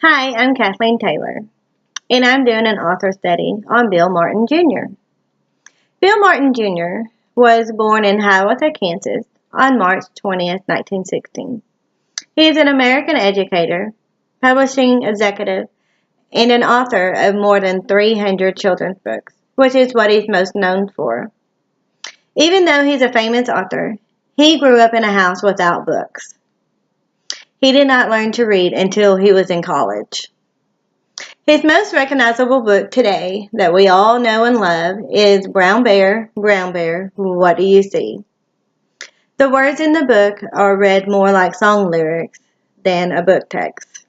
Hi, I'm Kathleen Taylor, and I'm doing an author study on Bill Martin Jr. Bill Martin Jr. was born in Hiawatha, Kansas on March 20th, 1916. He is an American educator, publishing executive, and an author of more than 300 children's books, which is what he's most known for. Even though he's a famous author, he grew up in a house without books. He did not learn to read until he was in college. His most recognizable book today that we all know and love is Brown Bear, What Do You See? The words in the book are read more like song lyrics than a book text.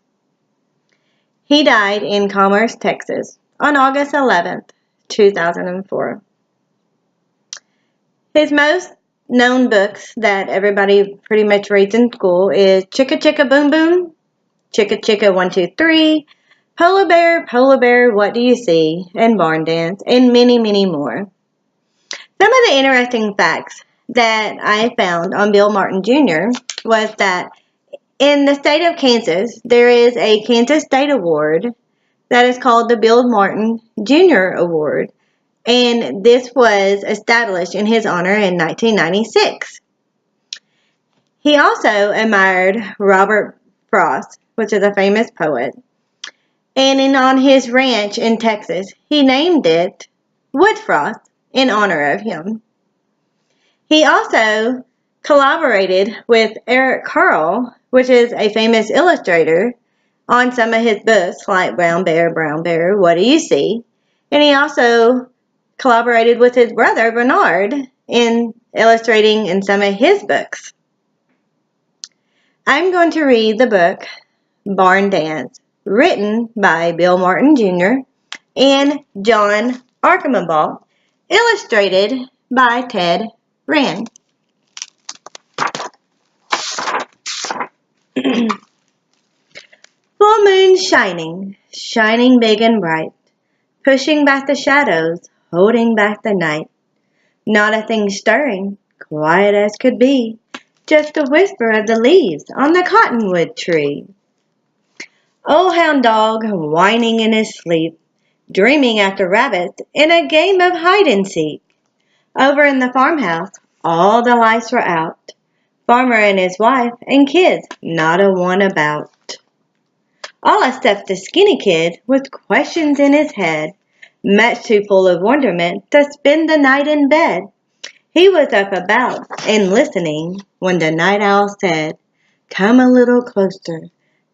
He died in Commerce, Texas on August 11th, 2004. His most known books that everybody pretty much reads in school is Chicka Chicka Boom Boom, Chicka Chicka 1, 2, 3, Polar Bear, What Do You See? And Barn Dance, and many, many more. Some of the interesting facts that I found on Bill Martin Jr. was that in the state of Kansas, there is a Kansas State Award that is called the Bill Martin Jr. Award, and this was established in his honor in 1996. He also admired Robert Frost, which is a famous poet, and on his ranch in Texas, he named it Woodfrost in honor of him. He also collaborated with Eric Carle, which is a famous illustrator, on some of his books like Brown Bear, What Do You See? And he also collaborated with his brother Bernard in illustrating in some of his books. I'm going to read the book Barn Dance, written by Bill Martin Jr. and John Archambault, illustrated by Ted Rand. Full moon shining, shining big and bright, pushing back the shadows, holding back the night. Not a thing stirring, quiet as could be, just the whisper of the leaves on the cottonwood tree. Old hound dog whining in his sleep, dreaming after rabbits in a game of hide and seek. Over in the farmhouse, all the lights were out. Farmer and his wife and kids, not a one about. All except the skinny kid with questions in his head, much too full of wonderment to spend the night in bed. He was up about and listening when the night owl said, "Come a little closer,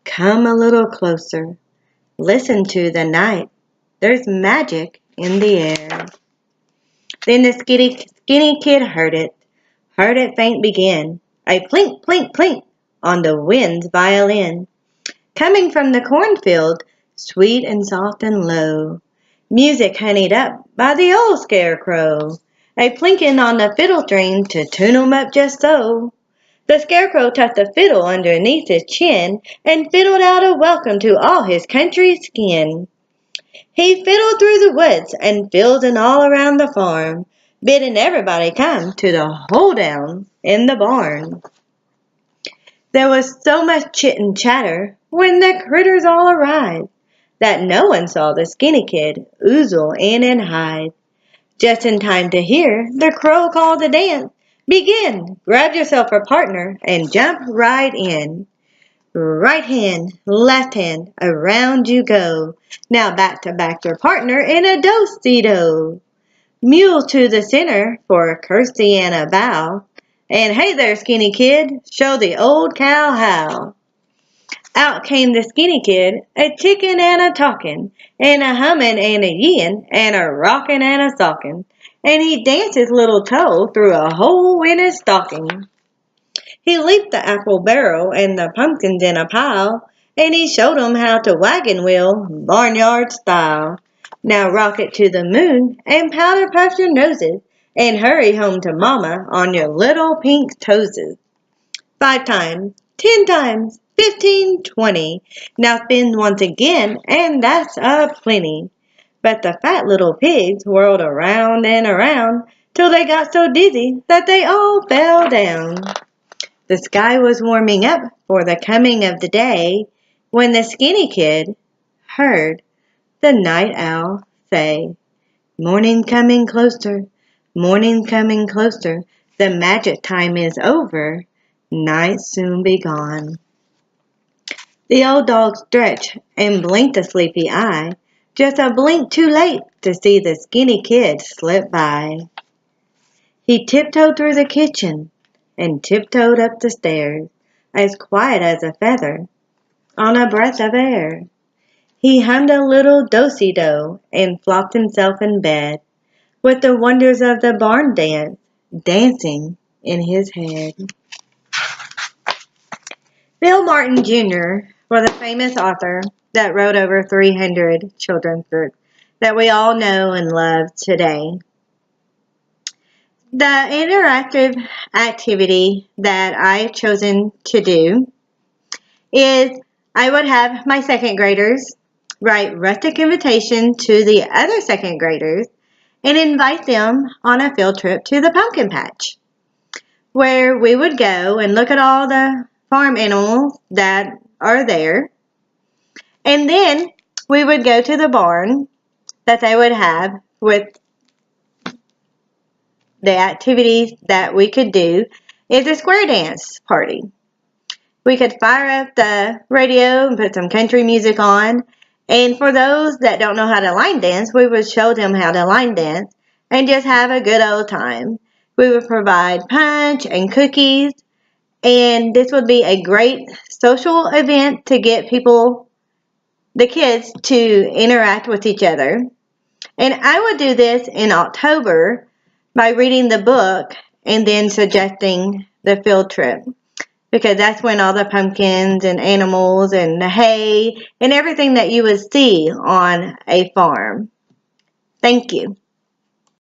come a little closer. Listen to the night, there's magic in the air." Then the skinny kid heard it faint begin, a plink, plink, plink on the wind's violin, coming from the cornfield, sweet and soft and low, music honeyed up by the old scarecrow, a plinking on the fiddle string to tune 'em up just so. The scarecrow tucked the fiddle underneath his chin and fiddled out a welcome to all his country skin. He fiddled through the woods and fields and all around the farm, bidding everybody come to the hoedown in the barn. There was so much chit and chatter when the critters all arrived that no one saw the skinny kid oozle in and hide. Just in time to hear the crow call the dance. Begin! Grab yourself a partner and jump right in. Right hand, left hand, around you go. Now back to back your partner in a do-si-do. Mule to the center for a curtsy and a bow. And hey there, skinny kid, show the old cow how. Out came the skinny kid, a tickin' and a talkin', and a hummin' and a yeein', and a rockin' and a sockin', and he danced his little toe through a hole in his stocking. He leaped the apple barrel and the pumpkins in a pile, and he showed 'em how to wagon wheel, barnyard style. Now rock it to the moon and powder puff your noses, and hurry home to mama on your little pink toeses. 5 times, 10 times, 15, 20. Now spin once again, and that's a plenty. But the fat little pigs whirled around and around till they got so dizzy that they all fell down. The sky was warming up for the coming of the day when the skinny kid heard the night owl say, "Morning coming closer, morning coming closer, the magic time is over, night soon be gone." The old dog stretched and blinked a sleepy eye, just a blink too late to see the skinny kid slip by. He tiptoed through the kitchen and tiptoed up the stairs, as quiet as a feather on a breath of air. He hummed a little do-si-do and flopped himself in bed, with the wonders of the barn dance dancing in his head. Bill Martin Jr. was a famous author that wrote over 300 children's books that we all know and love today. The interactive activity that I've chosen to do is I would have my second graders write rustic invitation to the other second graders and invite them on a field trip to the pumpkin patch, where we would go and look at all the farm animals that are there. And then we would go to the barn that they would have with the activities that we could do is a square dance party. We could fire up the radio and put some country music on. And for those that don't know how to line dance, we would show them how to line dance and just have a good old time. We would provide punch and cookies. And this would be a great social event to get people, the kids, to interact with each other. And I would do this in October by reading the book and then suggesting the field trip, because that's when all the pumpkins and animals and the hay and everything that you would see on a farm. Thank you.